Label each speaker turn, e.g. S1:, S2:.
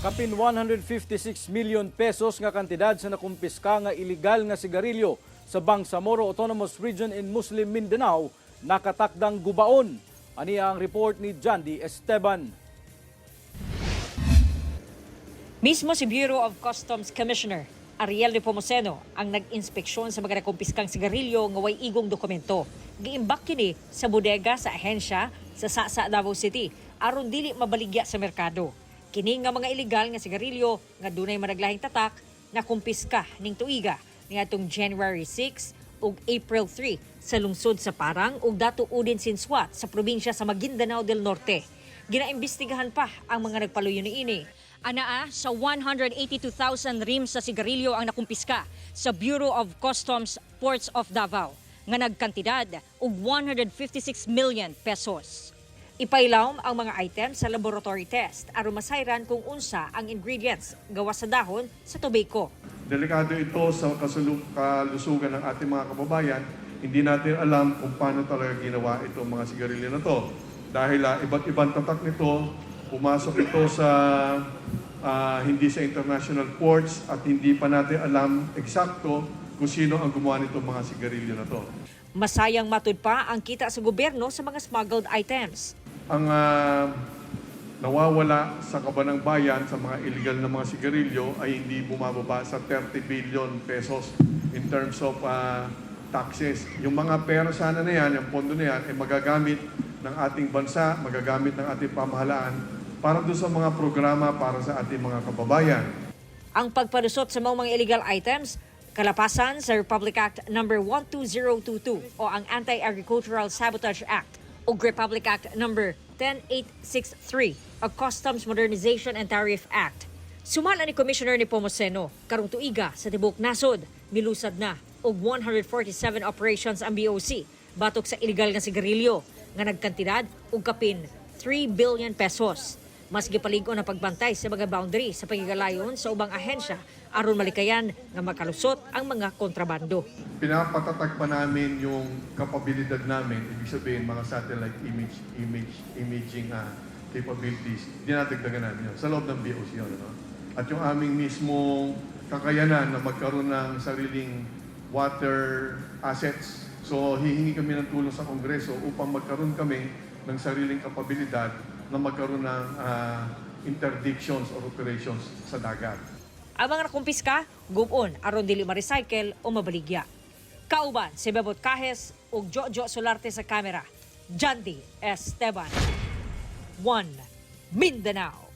S1: Kapin 156 million pesos nga kantidad sa nakumpiska nga iligal nga sigarilyo sa Bangsamoro Autonomous Region in Muslim Mindanao nakatakdang gubaon. Ani ang report ni Jandy Esteban.
S2: Mismo si Bureau of Customs Commissioner Ariel Nepomuceno ang nag-inspeksyon sa mga nakumpiskang sigarilyo nga way igong dokumento. Giimbak kini sa bodega sa ahensya sa Sasa, Davao City aron dili mabaligya sa merkado. Kini nga mga ilegal nga sigarilyo nga dunay managlahing tatak na kumpiska ning tuiga niadtong January 6 ug April 3 sa lungsod sa Parang ug Dato Udin Sinswat sa probinsya sa Maguindanao del Norte. Ginaimbestigahan pa ang mga nagpaluyo niini. Anaa sa 182,000 rims sa sigarilyo ang nakumpiska sa Bureau of Customs Ports of Davao nga nagkantidad og 156 million pesos. Ipailawom ang mga items sa laboratory test aron masayran kung unsa ang ingredients gawa sa dahon sa tobacco.
S3: Delikado ito sa kalusugan ng ating mga kababayan. Hindi natin alam kung paano talaga ginawa itong mga sigarilyo na to. Dahil iba't ibang tatak nito, pumasok ito sa hindi sa international ports at hindi pa natin alam eksakto kung sino ang gumawa nitong mga sigarilyo na to.
S2: Masayang matud pa ang kita sa gobyerno sa mga smuggled items.
S3: Ang nawawala sa kabanang bayan sa mga illegal na mga sigarilyo ay hindi bumababa sa 30 billion pesos in terms of taxes. Yung mga pera sana na yan, yung pondo na yan, ay magagamit ng ating bansa, magagamit ng ating pamahalaan para doon sa mga programa para sa ating mga kababayan.
S2: Ang pagpalusot sa mga illegal items, kalapasan sa Republic Act No. 12022 o ang Anti-Agricultural Sabotage Act o Republic Act No. 10863 o Customs Modernization and Tariff Act. Sumala ni Commissioner Nepomuceno karong tuiga sa tibok nasod, milusad na og 147 operations ang BOC batok sa illegal nga sigarilyo nga nagkantidad og kapin 3 billion pesos. Mas gipaligon ang pagbantay sa mga boundary sa pagigalayon sa ubang ahensya aron malikayan nga makalusot ang mga kontrabando.
S3: Pinapatatag pa namin yung kapabilidad namin, ibig sabihin mga satellite imaging capabilities, dinadagdagan namin yun sa loob ng BOC yun. No? At yung aming mismong kakayanan na magkaroon ng sariling water assets. So hihingi kami ng tulong sa Kongreso upang magkaroon kami ng sariling kapabilidad na magkaroon ng interdictions or operations sa dagat.
S2: Ang mga nakumpiska, gubon aron dili ma-recycle o mabaligya. Kauban si Bebot Cajes ug Jojo Solarte sa kamera. Jandy Esteban. 1 Mindanao.